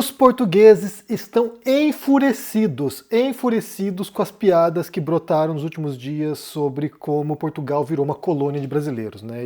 Os portugueses estão enfurecidos com as piadas que brotaram nos últimos dias sobre como Portugal virou uma colônia de brasileiros, né?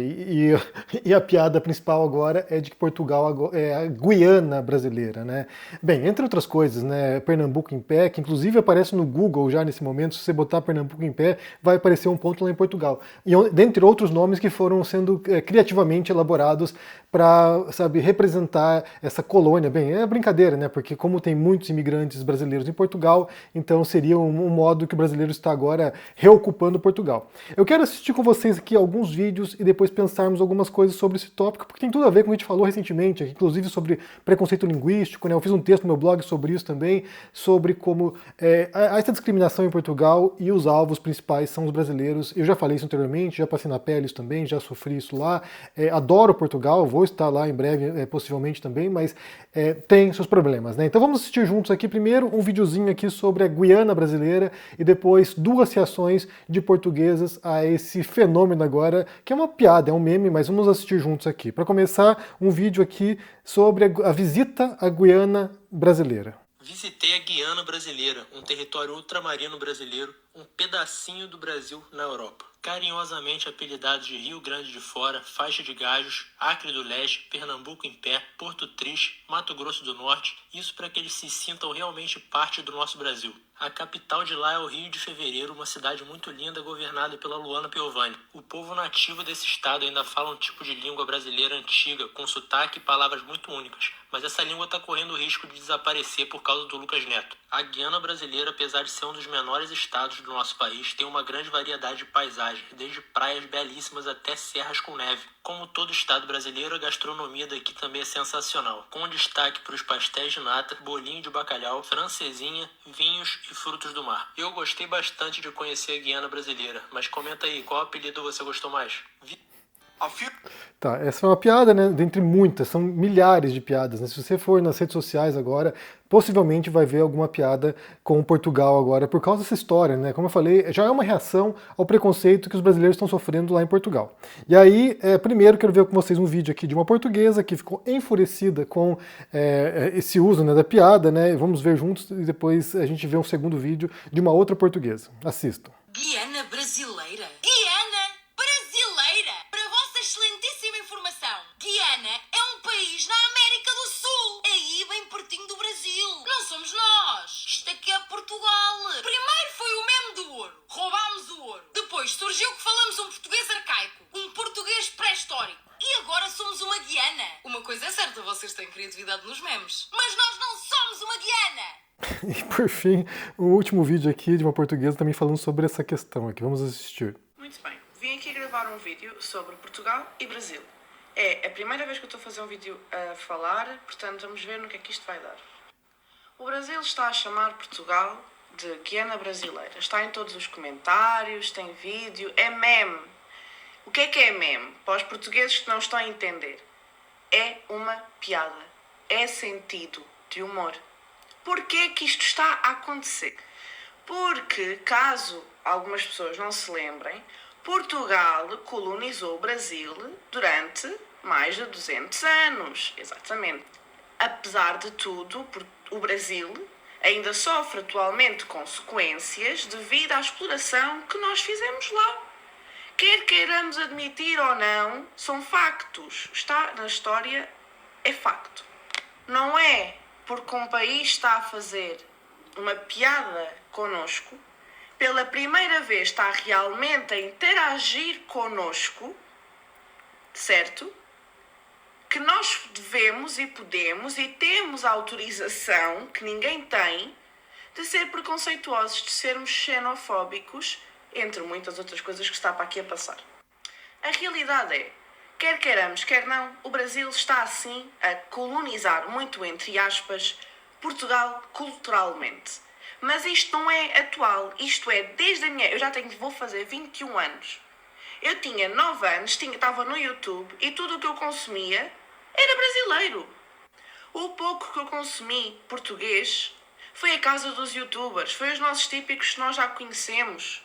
E a piada principal agora é de que Portugal é a Guiana brasileira, né? Bem, entre outras coisas, né? Pernambuco em pé, que inclusive aparece no Google já nesse momento, se você botar Pernambuco em pé, vai aparecer um ponto lá em Portugal. E dentre outros nomes que foram sendo criativamente elaborados para, sabe, representar essa colônia. Bem, é brincadeira, né? Porque como tem muitos imigrantes brasileiros em Portugal, então seria um modo que o brasileiro está agora reocupando Portugal. Eu quero assistir com vocês aqui alguns vídeos e depois pensarmos algumas coisas sobre esse tópico, porque tem tudo a ver com o que a gente falou recentemente, inclusive sobre preconceito linguístico, né? Eu fiz um texto no meu blog sobre isso também, sobre como há essa discriminação em Portugal e os alvos principais são os brasileiros. Eu já falei isso anteriormente, já passei na pele isso também, já sofri isso lá. Adoro Portugal, vou estar lá em breve, possivelmente também, mas tem seus problemas, né? Então vamos assistir juntos aqui primeiro um videozinho aqui sobre a Guiana brasileira e depois duas reações de portuguesas a esse fenômeno agora, que é uma piada, é um meme, mas vamos assistir juntos aqui. Para começar, um vídeo aqui sobre a visita à Guiana brasileira. Visitei a Guiana brasileira, um território ultramarino brasileiro, um pedacinho do Brasil na Europa. Carinhosamente apelidados de Rio Grande de Fora, Faixa de Gajos, Acre do Leste, Pernambuco em pé, Porto Triste, Mato Grosso do Norte, isso para que eles se sintam realmente parte do nosso Brasil. A capital de lá é o Rio de Fevereiro, uma cidade muito linda governada pela Luana Piovani. O povo nativo desse estado ainda fala um tipo de língua brasileira antiga, com sotaque e palavras muito únicas, mas essa língua está correndo o risco de desaparecer por causa do Lucas Neto. A Guiana brasileira, apesar de ser um dos menores estados do nosso país, tem uma grande variedade de paisagens, desde praias belíssimas até serras com neve. Como todo estado brasileiro, a gastronomia daqui também é sensacional, com destaque para os pastéis de nata, bolinho de bacalhau, francesinha, vinhos e frutos do mar. Eu gostei bastante de conhecer a Guiana brasileira, mas comenta aí, qual apelido você gostou mais? Tá, essa é uma piada, né? Dentre muitas, são milhares de piadas, né? Se você for nas redes sociais agora, possivelmente vai ver alguma piada com Portugal agora, por causa dessa história, né? Como eu falei, já é uma reação ao preconceito que os brasileiros estão sofrendo lá em Portugal. E aí, primeiro quero ver com vocês um vídeo aqui de uma portuguesa que ficou enfurecida com esse uso, né, da piada, né? Vamos ver juntos e depois a gente vê um segundo vídeo de uma outra portuguesa. Assistam. Guiana brasileira? Guiana brasileira? Para a vossa excelentíssima informação, Guiana é um país na América do Sul, aí bem pertinho do Brasil. Não somos nós. Isto aqui é Portugal. Primeiro foi o meme do ouro. Roubámos o ouro. Depois surgiu que falamos um português arcaico, um português pré-histórico. E agora somos uma Guiana. Uma coisa é certa, vocês têm criatividade nos memes. Mas nós não somos uma Guiana. E por fim, o último vídeo aqui de uma portuguesa também falando sobre essa questão aqui. Vamos assistir. Muito bem, vim aqui gravar um vídeo sobre Portugal e Brasil. É a primeira vez que eu estou a fazer um vídeo a falar, portanto vamos ver no que é que isto vai dar. O Brasil está a chamar Portugal de Guiana brasileira. Está em todos os comentários, tem vídeo, é meme. O que é meme? Para os portugueses que não estão a entender. É uma piada. É sentido de humor. Porquê que isto está a acontecer? Porque, caso algumas pessoas não se lembrem, Portugal colonizou o Brasil durante mais de 200 anos. Exatamente. Apesar de tudo, o Brasil ainda sofre atualmente consequências devido à exploração que nós fizemos lá. Quer queiramos admitir ou não, são factos. Está na história, é facto. Não é porque um país está a fazer uma piada connosco, pela primeira vez está realmente a interagir connosco, certo? Que nós devemos e podemos e temos a autorização, que ninguém tem, de ser preconceituosos, de sermos xenofóbicos, entre muitas outras coisas que está para aqui a passar. A realidade é, quer queiramos, quer não, o Brasil está assim a colonizar, muito entre aspas, Portugal culturalmente. Mas isto não é atual, isto é desde a minha... vou fazer 21 anos. Eu tinha 9 anos, estava no YouTube e tudo o que eu consumia era brasileiro. O pouco que eu consumi português foi a casa dos youtubers, foi os nossos típicos que nós já conhecemos.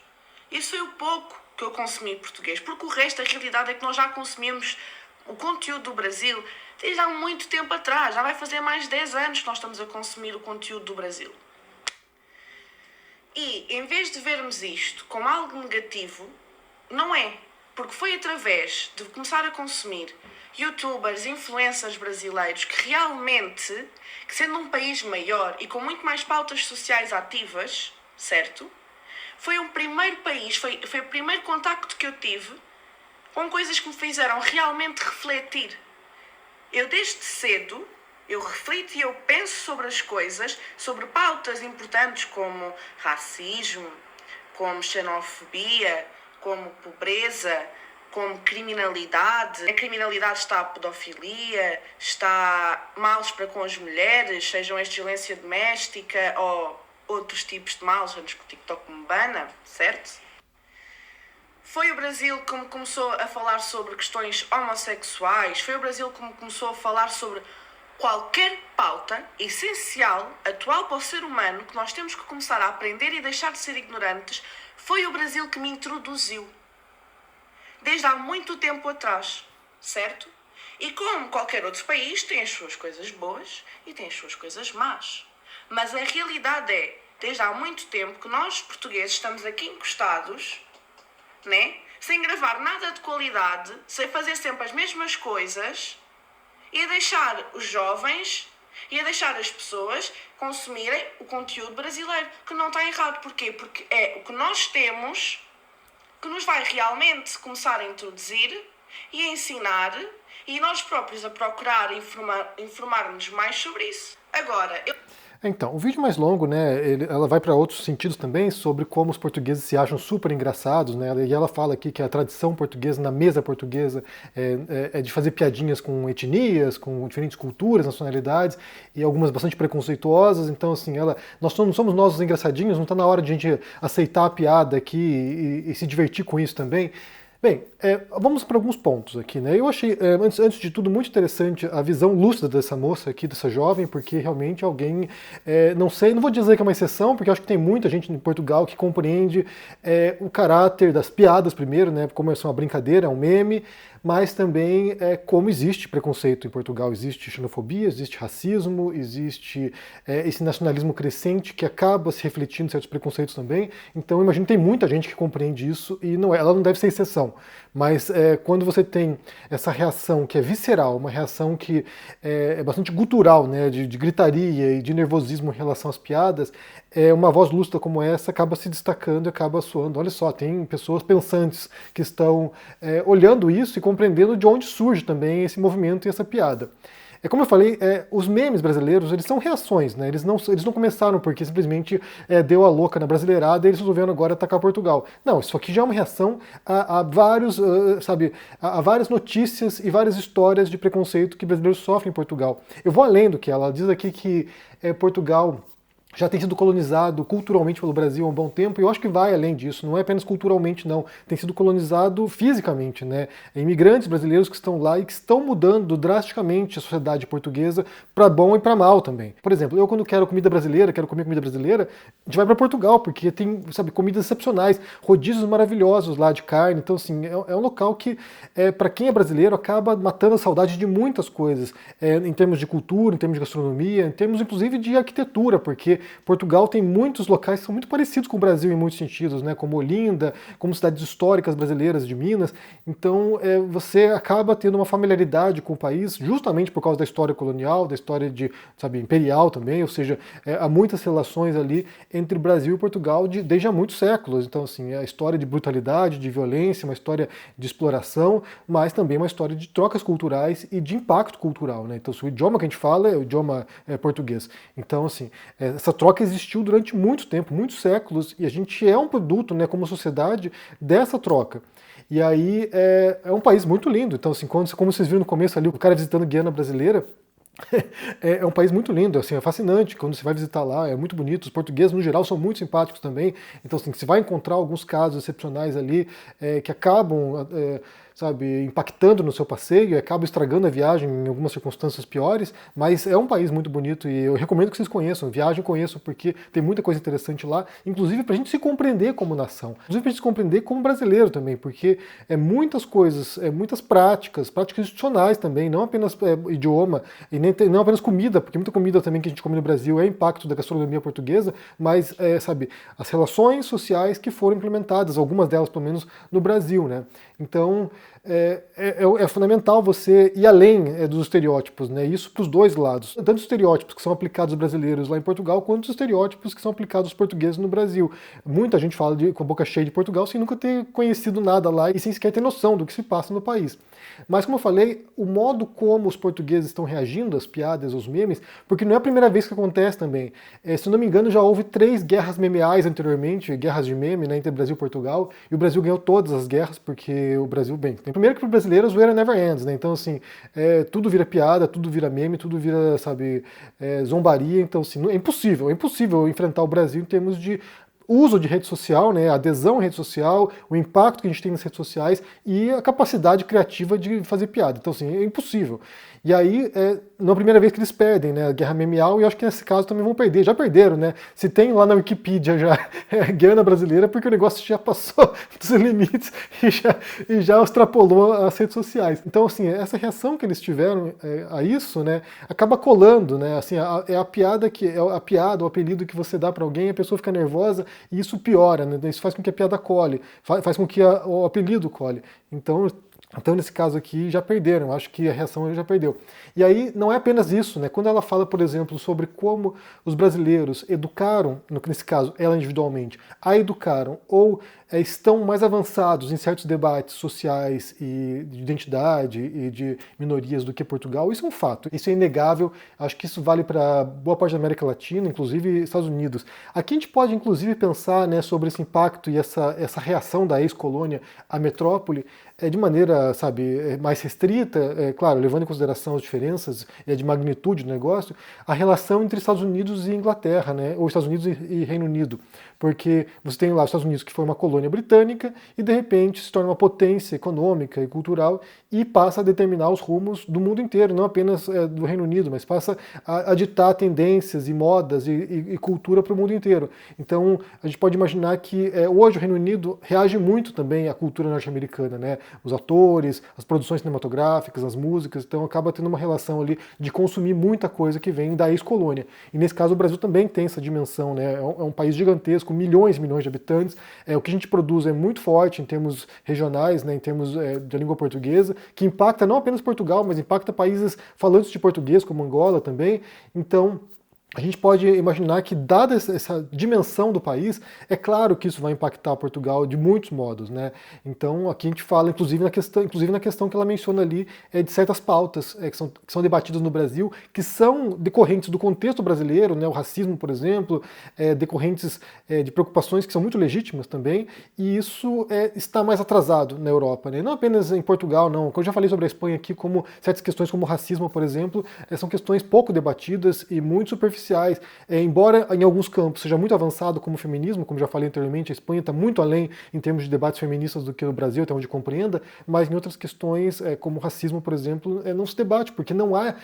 Isso foi o pouco que eu consumi português, porque o resto, a realidade é que nós já consumimos o conteúdo do Brasil desde há muito tempo atrás. Já vai fazer mais de 10 anos que nós estamos a consumir o conteúdo do Brasil. E, em vez de vermos isto como algo negativo, não é. Porque foi através de começar a consumir youtubers, influencers brasileiros que realmente, que sendo um país maior e com muito mais pautas sociais ativas, certo? Foi o primeiro país, foi o primeiro contacto que eu tive com coisas que me fizeram realmente refletir. Eu desde cedo, eu reflito e eu penso sobre as coisas, sobre pautas importantes como racismo, como xenofobia, como pobreza, como criminalidade. A criminalidade está a pedofilia, está maus para com as mulheres, sejam estes violência doméstica ou outros tipos de males, antes que o TikTok me bana, certo? Foi o Brasil que me começou a falar sobre questões homossexuais, foi o Brasil que me começou a falar sobre qualquer pauta essencial, atual para o ser humano, que nós temos que começar a aprender e deixar de ser ignorantes. Foi o Brasil que me introduziu. Desde há muito tempo atrás, certo? E como qualquer outro país, tem as suas coisas boas e tem as suas coisas más. Mas a realidade é, desde há muito tempo, que nós, portugueses, estamos aqui encostados, né? Sem gravar nada de qualidade, sem fazer sempre as mesmas coisas, e a deixar os jovens e a deixar as pessoas consumirem o conteúdo brasileiro, que não está errado. Porquê? Porque é o que nós temos que nos vai realmente começar a introduzir e a ensinar, e nós próprios a procurar informar-nos mais sobre isso. Agora, Então, o vídeo mais longo, né, ela vai para outros sentidos também, sobre como os portugueses se acham super engraçados, né, e ela fala aqui que a tradição portuguesa, na mesa portuguesa, é de fazer piadinhas com etnias, com diferentes culturas, nacionalidades, e algumas bastante preconceituosas. Então, assim, nós não somos nós os engraçadinhos, não está na hora de a gente aceitar a piada aqui e se divertir com isso também. Bem, vamos para alguns pontos aqui, né? Eu achei, antes de tudo, muito interessante a visão lúcida dessa moça aqui, dessa jovem, porque realmente alguém, não sei, não vou dizer que é uma exceção, porque eu acho que tem muita gente em Portugal que compreende o caráter das piadas primeiro, né? Como é uma brincadeira, é um meme, mas também como existe preconceito em Portugal, existe xenofobia, existe racismo, existe esse nacionalismo crescente que acaba se refletindo em certos preconceitos também. Então eu imagino que tem muita gente que compreende isso e ela não deve ser exceção. Mas quando você tem essa reação que é visceral, uma reação que é bastante gutural, né, de gritaria e de nervosismo em relação às piadas, uma voz lúcida como essa acaba se destacando e acaba soando. Olha só, tem pessoas pensantes que estão olhando isso e compreendendo de onde surge também esse movimento e essa piada. Como eu falei, os memes brasileiros, eles são reações, né? Eles não começaram porque simplesmente deu a louca na brasileirada e eles resolveram agora atacar Portugal. Não, isso aqui já é uma reação a várias notícias e várias histórias de preconceito que brasileiros sofrem em Portugal. Eu vou além do que ela diz aqui que Portugal já tem sido colonizado culturalmente pelo Brasil há um bom tempo, e eu acho que vai além disso, não é apenas culturalmente não, tem sido colonizado fisicamente, né? Imigrantes brasileiros que estão lá e que estão mudando drasticamente a sociedade portuguesa para bom e para mal também. Por exemplo, eu quando quero comida brasileira, quero comer comida brasileira, a gente vai para Portugal, porque tem, comidas excepcionais, rodízios maravilhosos lá de carne, então assim, é um local que, para quem é brasileiro, acaba matando a saudade de muitas coisas, em termos de cultura, em termos de gastronomia, em termos inclusive de arquitetura, porque Portugal tem muitos locais que são muito parecidos com o Brasil em muitos sentidos, né? Como Olinda, como cidades históricas brasileiras de Minas. Então você acaba tendo uma familiaridade com o país justamente por causa da história colonial, da história imperial também, ou seja, há muitas relações ali entre Brasil e Portugal desde há muitos séculos. Então, assim, a história de brutalidade, de violência, uma história de exploração, mas também uma história de trocas culturais e de impacto cultural, né? Então, o idioma que a gente fala é o idioma português. Então, assim, essa troca existiu durante muito tempo, muitos séculos, e a gente é um produto, né, como sociedade, dessa troca. E aí é um país muito lindo. Então, assim, como vocês viram no começo ali, o cara visitando Guiana Brasileira, é um país muito lindo, assim, é fascinante quando você vai visitar lá, é muito bonito. Os portugueses, no geral, são muito simpáticos também. Então, assim, você vai encontrar alguns casos excepcionais ali que acabam sabe, impactando no seu passeio e acaba estragando a viagem em algumas circunstâncias piores, mas é um país muito bonito e eu recomendo que vocês conheçam, viajem, conheçam, porque tem muita coisa interessante lá, inclusive pra gente se compreender como nação, inclusive pra gente se compreender como brasileiro também, porque é muitas coisas, muitas práticas institucionais também, não apenas idioma, e não apenas comida, porque muita comida também que a gente come no Brasil é impacto da gastronomia portuguesa, mas, sabe, as relações sociais que foram implementadas, algumas delas pelo menos no Brasil, né? Então, é fundamental você ir além dos estereótipos, né? Isso para os dois lados. Tanto os estereótipos que são aplicados aos brasileiros lá em Portugal, quanto os estereótipos que são aplicados aos portugueses no Brasil. Muita gente fala com a boca cheia de Portugal sem nunca ter conhecido nada lá e sem sequer ter noção do que se passa no país. Mas, como eu falei, o modo como os portugueses estão reagindo às piadas, aos memes, porque não é a primeira vez que acontece também. Se eu não me engano, já houve 3 guerras memeais anteriormente, guerras de meme, né, entre Brasil e Portugal, e o Brasil ganhou todas as guerras, porque o Brasil, bem, primeiro que para o brasileiro a zoeira never ends, né, então assim, tudo vira piada, tudo vira meme, tudo vira, sabe, zombaria, então assim, é impossível enfrentar o Brasil em termos de uso de rede social, né, adesão à rede social, o impacto que a gente tem nas redes sociais e a capacidade criativa de fazer piada. Então, assim, é impossível. E aí, não é a primeira vez que eles perdem, né, a guerra memeal, e eu acho que nesse caso também vão perder. Já perderam, né? Se tem lá na Wikipedia já Guiana brasileira, porque o negócio já passou dos limites e já extrapolou as redes sociais. Então, assim, essa reação que eles tiveram a isso, né, acaba colando, né? Assim, a piada o apelido que você dá para alguém, a pessoa fica nervosa e isso piora, né? Isso faz com que a piada cole, faz com que o apelido cole. Então, nesse caso aqui, já perderam, acho que a reação ele já perdeu. E aí, não é apenas isso, né? Quando ela fala, por exemplo, sobre como os brasileiros educaram, nesse caso, ela individualmente, a educaram, ou estão mais avançados em certos debates sociais e de identidade e de minorias do que Portugal, isso é um fato, isso é inegável, acho que isso vale para boa parte da América Latina, inclusive Estados Unidos. Aqui a gente pode, inclusive, pensar, né, sobre esse impacto e essa reação da ex-colônia à metrópole, de maneira, sabe, mais restrita, claro, levando em consideração as diferenças e a de magnitude do negócio, a relação entre Estados Unidos e Inglaterra, né, ou Estados Unidos e Reino Unido, porque você tem lá os Estados Unidos que foi uma colônia britânica e de repente se torna uma potência econômica e cultural e passa a determinar os rumos do mundo inteiro, não apenas do Reino Unido, mas passa a ditar tendências e modas e cultura para o mundo inteiro. Então a gente pode imaginar que hoje o Reino Unido reage muito também à cultura norte-americana, né? Os atores, as produções cinematográficas, as músicas, então acaba tendo uma relação ali de consumir muita coisa que vem da ex-colônia. E nesse caso o Brasil também tem essa dimensão, né? É um país gigantesco, milhões e milhões de habitantes, o que a gente produz é muito forte em termos regionais, né, em termos de língua portuguesa, que impacta não apenas Portugal, mas impacta países falantes de português, como Angola também. Então, a gente pode imaginar que, dada essa dimensão do país, é claro que isso vai impactar Portugal de muitos modos, né? Então, aqui a gente fala, inclusive na questão que ela menciona ali, de certas pautas que são debatidas no Brasil, que são decorrentes do contexto brasileiro, né? O racismo, por exemplo, decorrentes de preocupações que são muito legítimas também, e isso está mais atrasado na Europa, né? Não apenas em Portugal, não. Eu já falei sobre a Espanha aqui, como certas questões como o racismo, por exemplo, são questões pouco debatidas e muito superficiais. Embora em alguns campos seja muito avançado como o feminismo, como já falei anteriormente, a Espanha está muito além em termos de debates feministas do que o Brasil, até onde compreenda, mas em outras questões, como o racismo, por exemplo, não se debate, porque não há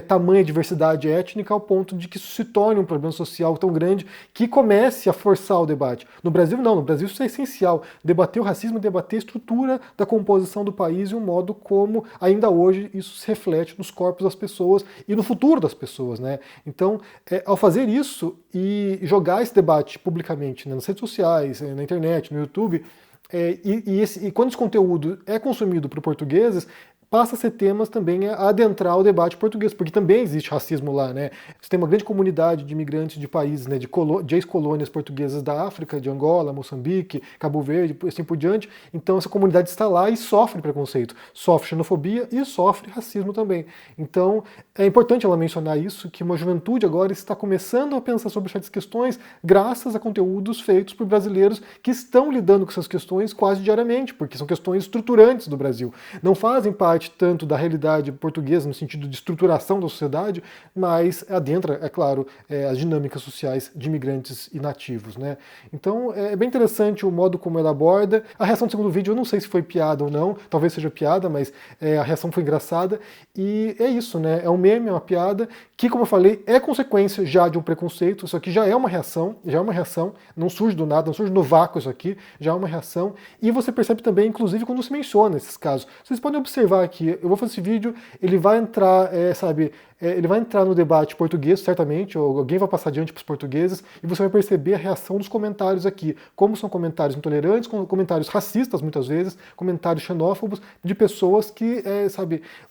tamanha diversidade étnica ao ponto de que isso se torne um problema social tão grande que comece a forçar o debate. No Brasil, não. No Brasil isso é essencial. Debater o racismo, debater a estrutura da composição do país e o modo como, ainda hoje, isso se reflete nos corpos das pessoas e no futuro das pessoas, né? Então, ao fazer isso e jogar esse debate publicamente, né, nas redes sociais, na internet, no YouTube, e quando esse conteúdo é consumido por portugueses, passa a ser temas também a adentrar o debate português, porque também existe racismo lá, né? Você tem uma grande comunidade de imigrantes de países, né, de ex-colônias portuguesas da África, de Angola, Moçambique, Cabo Verde, assim por diante. Então essa comunidade está lá e sofre preconceito, sofre xenofobia e sofre racismo também. Então é importante ela mencionar isso, que uma juventude agora está começando a pensar sobre certas questões graças a conteúdos feitos por brasileiros que estão lidando com essas questões quase diariamente, porque são questões estruturantes do Brasil. Não fazem parte parte tanto da realidade portuguesa, no sentido de estruturação da sociedade, mas adentra, é claro, as dinâmicas sociais de imigrantes e nativos, né? Então é bem interessante o modo como ela aborda. A reação do segundo vídeo, eu não sei se foi piada ou não, talvez seja piada, mas a reação foi engraçada. E é isso, né? É um meme, é uma piada, que, como eu falei, é consequência já de um preconceito. Isso aqui já é uma reação, não surge do nada, não surge no vácuo isso aqui, já é uma reação. E você percebe também, inclusive, quando se menciona esses casos. Vocês podem observar aqui, eu vou fazer esse vídeo, ele vai entrar, ele vai entrar no debate português, certamente, ou alguém vai passar adiante para os portugueses, e você vai perceber a reação dos comentários aqui, como são comentários intolerantes, comentários racistas, muitas vezes, comentários xenófobos, de pessoas que,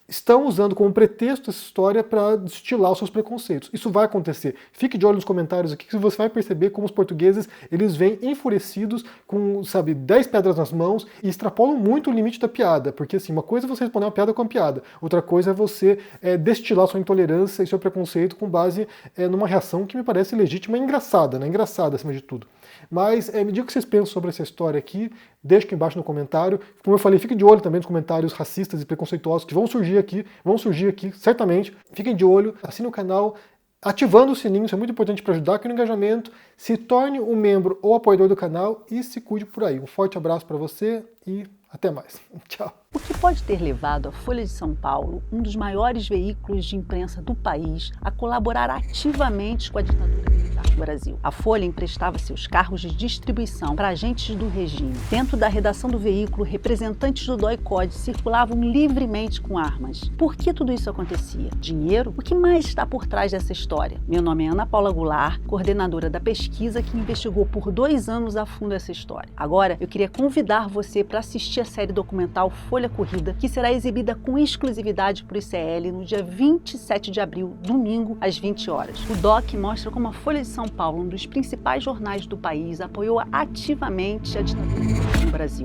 estão usando como pretexto essa história para destilar os seus preconceitos. Isso vai acontecer. Fique de olho nos comentários aqui, que você vai perceber como os portugueses, eles vêm enfurecidos, com, 10 pedras nas mãos, e extrapolam muito o limite da piada, porque, assim, uma coisa é você responder uma piada com uma piada, outra coisa é você destilar sua intolerância e seu preconceito com base numa reação que me parece legítima e engraçada, né? Engraçada acima de tudo. Mas me diga o que vocês pensam sobre essa história aqui, deixa aqui embaixo no comentário. Como eu falei, fique de olho também nos comentários racistas e preconceituosos que vão surgir aqui, certamente. Fiquem de olho, assine o canal, ativando o sininho, isso é muito importante para ajudar aqui no engajamento. Se torne um membro ou apoiador do canal e se cuide por aí. Um forte abraço para você e até mais. Tchau. O que pode ter levado a Folha de São Paulo, um dos maiores veículos de imprensa do país, a colaborar ativamente com a ditadura militar do Brasil? A Folha emprestava seus carros de distribuição para agentes do regime. Dentro da redação do veículo, representantes do DOI-CODE circulavam livremente com armas. Por que tudo isso acontecia? Dinheiro? O que mais está por trás dessa história? Meu nome é Ana Paula Goulart, coordenadora da pesquisa que investigou por 2 anos a fundo essa história. Agora, eu queria convidar você para assistir a série documental Folha Corrida, que será exibida com exclusividade por ICL no dia 27 de abril, domingo, às 20 horas. O doc mostra como a Folha de São Paulo, um dos principais jornais do país, apoiou ativamente a ditadura no Brasil.